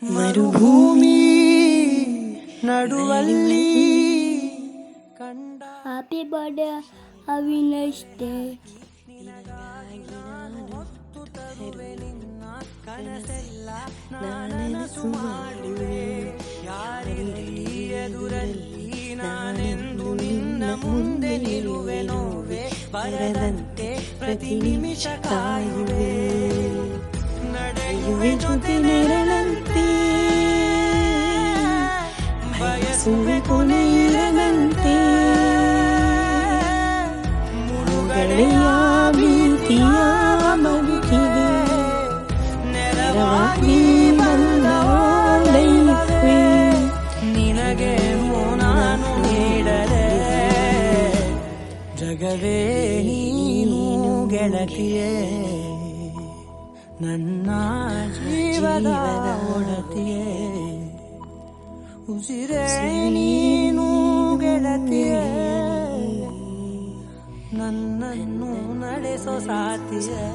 ಮರುಭೂಮಿ ನಡುವಲ್ಲಿ ಕಂಡ. Happy birthday Avinash day. ಕನಸೆಲ್ಲ ನಾನನಸು ಮಾಡುವೆ, ಯಾರಿರಲಿ ಎದುರಲ್ಲಿ ನಾನೆಂದು ನಿನ್ನ ಮುಂದೆ ನಿಲ್ಲುವೆ. ನೋವೆ ಬರದಂತೆ ಪ್ರತಿ ನಿಮಿಷ ಕಾಯುವೆ, ನಡೆಯುವೆ ಜೊತೆ ನೆರಳಂತೆ, ಬಯಸುವೆ ಕೊನೆಯಿರದಂತೆ. ಮುಳುಗಡೆಯ ಭೀತಿಯ ಬದುಕಿಗೆ ನೆರವಾಗಿ ಬಂದವಳೈವೆ. ನಿನಗೆ ನಾನು ನೀಡದೆ ಜಗವೇ ನೀನು ಗೆಳತಿಯೇ, ನನ್ನ ಜೀವದ ಒಡತಿಯೇ. ಉಸಿರೇ ನೀನು ಗೆಳತಿಯೇ, ನನ್ನನ್ನು ನಡೆಸೋ ಸಾಥಿಯೇ.